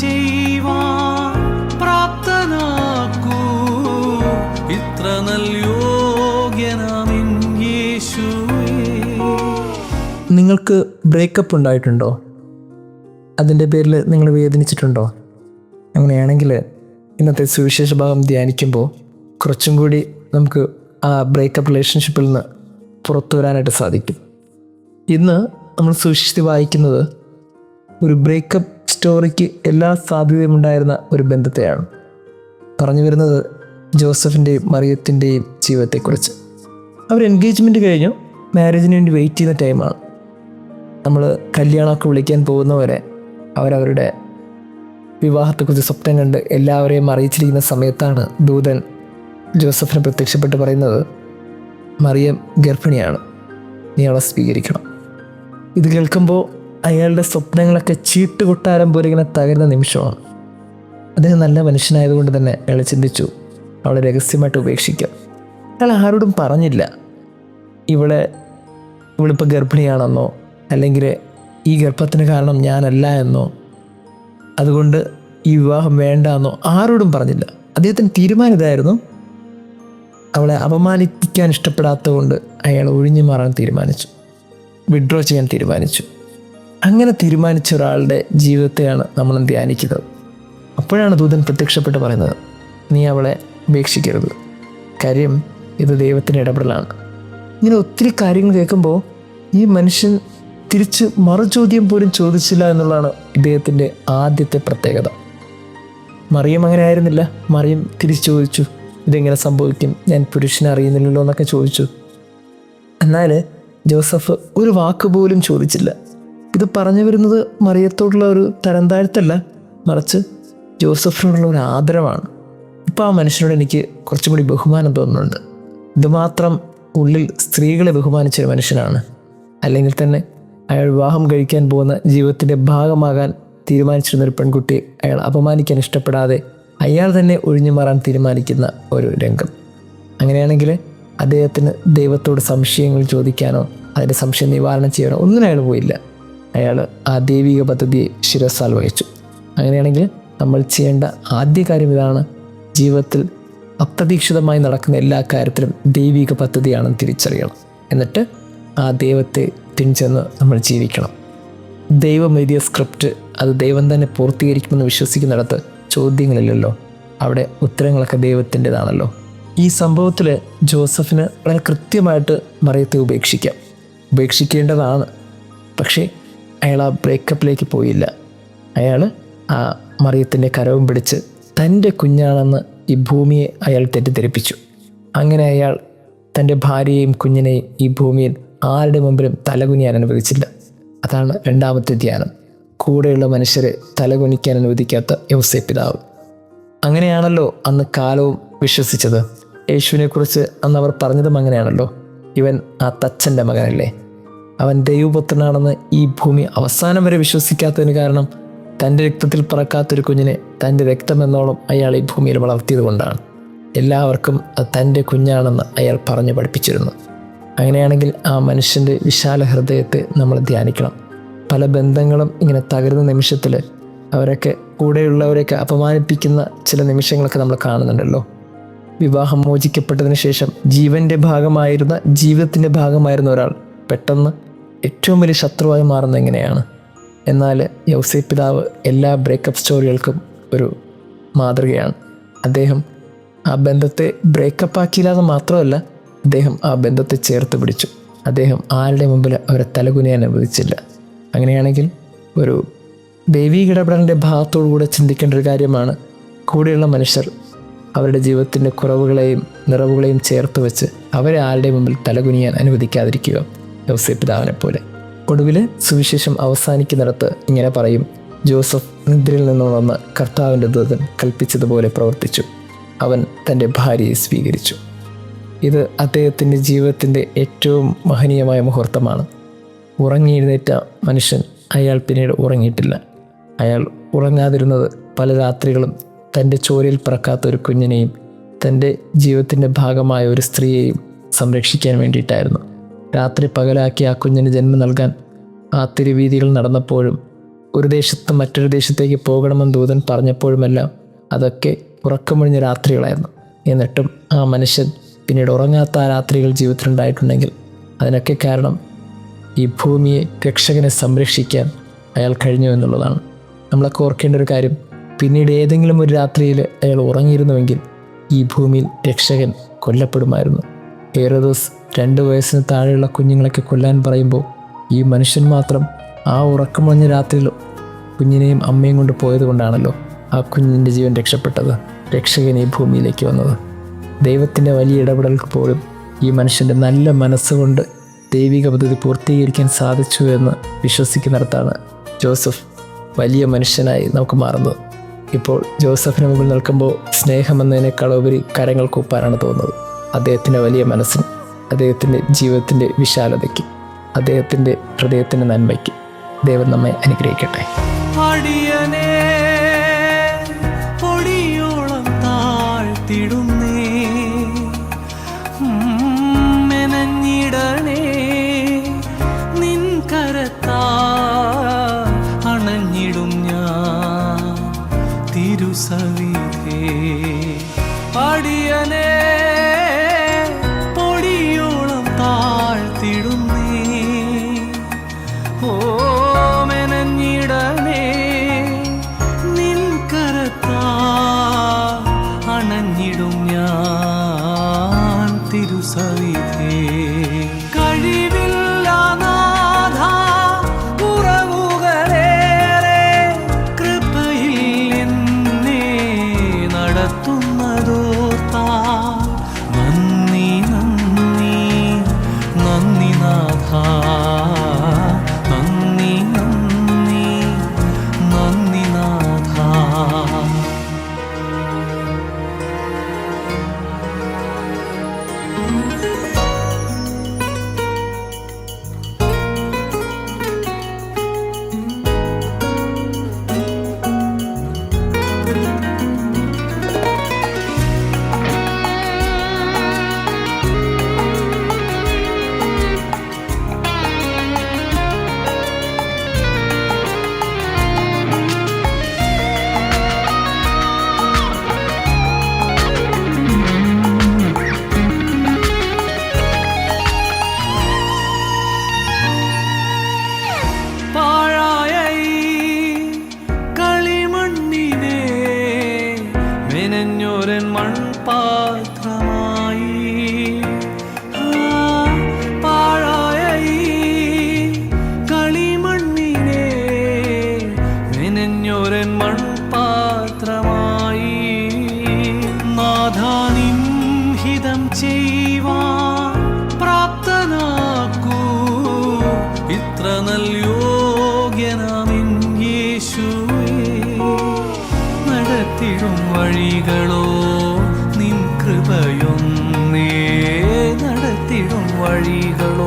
ചെയ്യുവാൻ പ്രാപ്തനാക്കൂ. ഇത്ര നൽയോഗ്യനാമിൻ യേശുവേ. നിങ്ങൾക്ക് ബ്രേക്കപ്പ് ഉണ്ടായിട്ടുണ്ടോ? അതിൻ്റെ പേരിൽ നിങ്ങൾ വേദനിച്ചിട്ടുണ്ടോ? അങ്ങനെയാണെങ്കിൽ ഇന്നത്തെ സുവിശേഷ ഭാഗം ധ്യാനിക്കുമ്പോൾ കുറച്ചും കൂടി നമുക്ക് ആ ബ്രേക്കപ്പ് റിലേഷൻഷിപ്പിൽ നിന്ന് പുറത്തു വരാനായിട്ട് സാധിക്കും. ഇന്ന് നമ്മൾ സുവിശേഷത്തിൽ വായിക്കുന്നത് ഒരു ബ്രേക്കപ്പ് സ്റ്റോറിക്ക് എല്ലാ സാധ്യതയും ഉണ്ടായിരുന്ന ഒരു ബന്ധത്തെയാണ്. പറഞ്ഞു വരുന്നത് ജോസഫിൻ്റെയും മറിയത്തിൻ്റെയും ജീവിതത്തെക്കുറിച്ച്. അവർ എൻഗേജ്മെൻറ്റ് കഴിഞ്ഞു, മാരേജിന് വേണ്ടി വെയിറ്റ് ചെയ്യുന്ന ടൈമാണ്. നമ്മൾ കല്യാണമൊക്കെ വിളിക്കാൻ പോകുന്നവരെ അവരവരുടെ വിവാഹത്തെക്കുറിച്ച് സ്വപ്നം കണ്ട് എല്ലാവരെയും അറിയിച്ചിരിക്കുന്ന സമയത്താണ് ദൂതൻ ജോസഫിനെ പ്രത്യക്ഷപ്പെട്ട് പറയുന്നത്, മറിയം ഗർഭിണിയാണ്, നീ അവളെ സ്വീകരിക്കണം. ഇത് കേൾക്കുമ്പോൾ അയാളുടെ സ്വപ്നങ്ങളൊക്കെ ചീട്ടുകൊട്ടാരം പോലെ ഇങ്ങനെ തകരുന്ന നിമിഷമാണ്. അദ്ദേഹം നല്ല മനുഷ്യനായതുകൊണ്ട് തന്നെ അയാൾ ചിന്തിച്ചു അവളെ രഹസ്യമായിട്ട് ഉപേക്ഷിക്കാം. അയാൾ ആരോടും പറഞ്ഞില്ല ഇവളിപ്പോൾ ഗർഭിണിയാണെന്നോ അല്ലെങ്കിൽ ഈ ഗർഭത്തിന് കാരണം ഞാനല്ല എന്നോ അതുകൊണ്ട് ഈ വിവാഹം വേണ്ട എന്നോ ആരോടും പറഞ്ഞില്ല. അദ്ദേഹത്തിന് തീരുമാനം ഇതായിരുന്നു, അവളെ അപമാനിക്കാൻ ഇഷ്ടപ്പെടാത്തത് കൊണ്ട് അയാൾ ഒഴിഞ്ഞു മാറാൻ തീരുമാനിച്ചു, വിഡ്രോ ചെയ്യാൻ തീരുമാനിച്ചു. അങ്ങനെ തീരുമാനിച്ച ഒരാളുടെ ജീവിതത്തെയാണ് നമ്മൾ ധ്യാനിക്കുന്നത്. അപ്പോഴാണ് ദൂതൻ പ്രത്യക്ഷപ്പെട്ട് പറയുന്നത്, നീ അവളെ ഉപേക്ഷിക്കരുത്, കാര്യം ഇത് ദൈവത്തിൻ്റെ ഇടപെടലാണ്. ഇങ്ങനെ ഒത്തിരി കാര്യങ്ങൾ കേൾക്കുമ്പോൾ ഈ മനുഷ്യൻ തിരിച്ച് മറുചോദ്യം പോലും ചോദിച്ചില്ല എന്നുള്ളതാണ് ഇദ്ദേഹത്തിൻ്റെ ആദ്യത്തെ പ്രത്യേകത. മറിയം അങ്ങനെ ആയിരുന്നില്ല. മറിയം തിരിച്ച് ചോദിച്ചു, ഇതെങ്ങനെ സംഭവിക്കും, ഞാൻ പുരുഷനെ അറിയുന്നില്ലല്ലോ എന്നൊക്കെ ചോദിച്ചു. എന്നാൽ ജോസഫ് ഒരു വാക്ക് പോലും ചോദിച്ചില്ല. ഇത് പറഞ്ഞു വരുന്നത് മറിയത്തോടുള്ള ഒരു തരം താഴ്ത്തല്ല, മറിച്ച് ജോസഫിനോടുള്ള ഒരു ആദരവാണ്. ഇപ്പോൾ ആ മനുഷ്യനോട് എനിക്ക് കുറച്ചും കൂടി ബഹുമാനം തോന്നുന്നുണ്ട്. ഇതുമാത്രം ഉള്ളിൽ സ്ത്രീകളെ ബഹുമാനിച്ചൊരു മനുഷ്യനാണ്. അല്ലെങ്കിൽ തന്നെ അയാൾ വിവാഹം കഴിക്കാൻ പോകുന്ന ജീവിതത്തിൻ്റെ ഭാഗമാകാൻ തീരുമാനിച്ചിരുന്നൊരു പെൺകുട്ടിയെ അയാൾ അപമാനിക്കാൻ ഇഷ്ടപ്പെടാതെ അയാൾ തന്നെ ഒഴിഞ്ഞു മാറാൻ തീരുമാനിക്കുന്ന ഒരു രംഗം. അങ്ങനെയാണെങ്കിൽ അദ്ദേഹത്തിന് ദൈവത്തോട് സംശയങ്ങൾ ചോദിക്കാനോ അതിൻ്റെ സംശയം നിവാരണം ചെയ്യാനോ ഒന്നിനും അയാൾ പോയില്ല. അയാൾ ആ ദൈവിക പദ്ധതിയെ ശിരസാൽ വഹിച്ചു. അങ്ങനെയാണെങ്കിൽ നമ്മൾ ചെയ്യേണ്ട ആദ്യ കാര്യം ഇതാണ്, ജീവിതത്തിൽ അപ്രതീക്ഷിതമായി നടക്കുന്ന എല്ലാ കാര്യത്തിലും ദൈവിക പദ്ധതിയാണെന്ന് തിരിച്ചറിയണം. എന്നിട്ട് ആ ദൈവത്തെ പിൻചെന്ന് നമ്മൾ ജീവിക്കണം. ദൈവം എഴുതിയ സ്ക്രിപ്റ്റ് അത് ദൈവം തന്നെ പൂർത്തീകരിക്കുമെന്ന് വിശ്വസിക്കുന്നിടത്ത് ചോദ്യങ്ങളില്ലല്ലോ, അവിടെ ഉത്തരങ്ങളൊക്കെ ദൈവത്തിൻ്റെതാണല്ലോ. ഈ സംഭവത്തിൽ ജോസഫിന് വളരെ കൃത്യമായിട്ട് മറിയത്തെ ഉപേക്ഷിക്കേണ്ടതാണ്. പക്ഷേ അയാൾ ആ ബ്രേക്കപ്പിലേക്ക് പോയില്ല. അയാൾ ആ മറിയത്തിൻ്റെ കരവും പിടിച്ച് തൻ്റെ കുഞ്ഞാണെന്ന് ഈ ഭൂമിയെ അയാൾ തെറ്റിദ്ധരിപ്പിച്ചു. അങ്ങനെ അയാൾ തൻ്റെ ഭാര്യയെയും കുഞ്ഞിനെയും ഈ ഭൂമിയിൽ ആരുടെ മുമ്പിലും തലകുനിയാൻ അനുവദിച്ചില്ല. അതാണ് രണ്ടാമത്തെ ധ്യാനം, കൂടെയുള്ള മനുഷ്യരെ തലകുനിക്കാൻ അനുവദിക്കാത്ത യൗസേപ്പ് പിതാവ്. അങ്ങനെയാണല്ലോ അന്ന് കാലവും വിശ്വസിച്ചത്. യേശുവിനെക്കുറിച്ച് അന്ന് അവർ പറഞ്ഞതും അങ്ങനെയാണല്ലോ, ഇവൻ ആ തച്ചൻ്റെ മകനല്ലേ, അവൻ ദൈവപുത്രനാണെന്ന് ഈ ഭൂമി അവസാനം വരെ വിശ്വസിക്കാത്തതിന് കാരണം തൻ്റെ രക്തത്തിൽ പറക്കാത്തൊരു കുഞ്ഞിനെ തൻ്റെ രക്തമെന്നോളം അയാൾ ഈ ഭൂമിയിൽ വളർത്തിയത് കൊണ്ടാണ്. എല്ലാവർക്കും അത് തൻ്റെ കുഞ്ഞാണെന്ന് അയാൾ പറഞ്ഞു പഠിപ്പിച്ചിരുന്നു. അങ്ങനെയാണെങ്കിൽ ആ മനുഷ്യൻ്റെ വിശാല ഹൃദയത്തെ നമ്മൾ ധ്യാനിക്കണം. പല ബന്ധങ്ങളും ഇങ്ങനെ തകരുന്ന നിമിഷത്തിൽ അവരൊക്കെ കൂടെയുള്ളവരെയൊക്കെ അപമാനിപ്പിക്കുന്ന ചില നിമിഷങ്ങളൊക്കെ നമ്മൾ കാണുന്നുണ്ടല്ലോ. വിവാഹം മോചിക്കപ്പെട്ടതിന് ശേഷം ജീവിതത്തിൻ്റെ ഭാഗമായിരുന്ന ഒരാൾ പെട്ടെന്ന് ഏറ്റവും വലിയ ശത്രുവായി മാറുന്നത് എങ്ങനെയാണ്? എന്നാൽ യൗസേപ്പ് പിതാവ് എല്ലാ ബ്രേക്കപ്പ് സ്റ്റോറികൾക്കും ഒരു മാതൃകയാണ്. അദ്ദേഹം ആ ബന്ധത്തെ ബ്രേക്കപ്പ് ആക്കിയില്ലാതെ മാത്രമല്ല, അദ്ദേഹം ആ ബന്ധത്തെ ചേർത്ത് പിടിച്ചു. അദ്ദേഹം ആരുടെ മുമ്പിൽ അവരെ തലകുനിയാൻ അനുവദിച്ചില്ല. അങ്ങനെയാണെങ്കിൽ ഒരു ദൈവീക ഇടപെടലിൻ്റെ ഭാഗത്തോടു കൂടെ ചിന്തിക്കേണ്ട ഒരു കാര്യമാണ്, കൂടെയുള്ള മനുഷ്യർ അവരുടെ ജീവിതത്തിൻ്റെ കുറവുകളെയും നിറവുകളെയും ചേർത്ത് വെച്ച് അവരെ ആരുടെ മുമ്പിൽ തലകുനിയാൻ അനുവദിക്കാതിരിക്കുക, യൗസേപ്പ് പിതാവിനെ പോലെ. ഒടുവിൽ സുവിശേഷം അവസാനിക്കുന്നിടത്ത് ഇങ്ങനെ പറയും, ജോസഫ് നിദ്രയിൽ നിന്ന് വന്ന് കർത്താവിൻ്റെ ദൂതൻ കൽപ്പിച്ചതുപോലെ പ്രവർത്തിച്ചു, അവൻ തൻ്റെ ഭാര്യയെ സ്വീകരിച്ചു. ഇത് അദ്ദേഹത്തിൻ്റെ ജീവിതത്തിൻ്റെ ഏറ്റവും മഹനീയമായ മുഹൂർത്തമാണ്. ഉറങ്ങിയെഴുന്നേറ്റ മനുഷ്യൻ അയാൾ പിന്നീട് ഉറങ്ങിയിട്ടില്ല. അയാൾ ഉറങ്ങാതിരുന്നത് പല രാത്രികളും തൻ്റെ ചോരയിൽ പിറക്കാത്ത ഒരു കുഞ്ഞിനെയും തൻ്റെ ജീവിതത്തിൻ്റെ ഭാഗമായ ഒരു സ്ത്രീയെയും സംരക്ഷിക്കാൻ വേണ്ടിയിട്ടായിരുന്നു. രാത്രി പകലാക്കി ആ കുഞ്ഞിന് ജന്മം നൽകാൻ ആ തിരുവീതികൾ നടന്നപ്പോഴും ഒരു ദേശത്ത് മറ്റൊരു ദേശത്തേക്ക് പോകണമെന്ന് ദൂതൻ പറഞ്ഞപ്പോഴുമെല്ലാം അതൊക്കെ ഉറക്കമൊഴിഞ്ഞ രാത്രികളായിരുന്നു. എന്നിട്ടും ആ മനുഷ്യൻ പിന്നീട് ഉറങ്ങാത്ത ആ രാത്രികൾ ജീവിതത്തിലുണ്ടായിട്ടുണ്ടെങ്കിൽ അതിനൊക്കെ കാരണം ഈ ഭൂമിയെ രക്ഷകനെ സംരക്ഷിക്കാൻ അയാൾ കഴിഞ്ഞു എന്നുള്ളതാണ്. നമ്മളൊക്കെ ഓർക്കേണ്ട ഒരു കാര്യം, പിന്നീട് ഏതെങ്കിലും ഒരു രാത്രിയിൽ അയാൾ ഉറങ്ങിയിരുന്നുവെങ്കിൽ ഈ ഭൂമിയിൽ രക്ഷകൻ കൊല്ലപ്പെടുമായിരുന്നു. ഹേറോദോസ് 2 വയസ്സിന് താഴെയുള്ള കുഞ്ഞുങ്ങളൊക്കെ കൊല്ലാൻ പറയുമ്പോൾ ഈ മനുഷ്യൻ മാത്രം ആ ഉറക്കമൊഴിഞ്ഞ രാത്രിയിൽ കുഞ്ഞിനെയും അമ്മയും കൊണ്ട് പോയത് കൊണ്ടാണല്ലോ ആ കുഞ്ഞിൻ്റെ ജീവൻ രക്ഷപ്പെട്ടത്, രക്ഷകൻ ഈ ഭൂമിയിലേക്ക് വന്നത്. ദൈവത്തിൻ്റെ വലിയ ഇടപെടലുകൾ പോലും ഈ മനുഷ്യൻ്റെ നല്ല മനസ്സുകൊണ്ട് ദൈവിക പദ്ധതി പൂർത്തീകരിക്കാൻ സാധിച്ചു എന്ന് വിശ്വസിക്കുന്നിടത്താണ് ജോസഫ് വലിയ മനുഷ്യനായി നമുക്ക് മാറുന്നത്. ഇപ്പോൾ ജോസഫിന് മുമ്പിൽ നിൽക്കുമ്പോൾ സ്നേഹമെന്നതിനേക്കാളുപരി കരങ്ങൾ കൂപ്പാനാണ് തോന്നുന്നത്. അദ്ദേഹത്തിൻ്റെ വലിയ മനസ്സിന്, അദ്ദേഹത്തിൻ്റെ ജീവിതത്തിൻ്റെ വിശാലതയ്ക്ക്, അദ്ദേഹത്തിൻ്റെ ഹൃദയത്തിൻ്റെ നന്മയ്ക്ക് ദൈവം നമ്മെ അനുഗ്രഹിക്കട്ടെ. അടിയനേ പൊടിയോളം താഴ്ത്തിടുന്നേ, മെനഞ്ഞിടണേ നിൻ കരത്താൽ അണഞ്ഞിടും ഞാൻ തിരുസവിധേ. അടിയനേ പൊടിയോളം താഴ്ത്തിടുന്നേ, ഓ മെനഞ്ഞിടണേ നിൻ കരത്താൽ അണഞ്ഞിടും ഞാൻ തിരുസവിധേ. കഴിവില്ല നാഥ കുറവുകളേറെ, കൃപയിൽ എന്നെ നടത്തുന്നതോർത്താൽ നന്ദി നന്ദി നന്ദി നാഥ, നന്ദി നന്ദി നന്ദി നാഥ. പാഴായ ഈ കളിമണ്ണിനെ മെനഞ്ഞോരൻ മൺപാത്രമായി, പാഴായ ഈ കളിമണ്ണിനെ മെനഞ്ഞോരൻ മൺപാത്രമായി. നാഥാ നിൻ ഹിതം ചെയ്യുവാൻ പ്രാപ്തനാക്കൂ, ഇത്ര നൽയോഗ്യനാമിൻ യേശുവേ. നടത്തിടും വഴികളോ നിൻ കൃപയൊന്നേ, നടത്തിടും വഴികളോ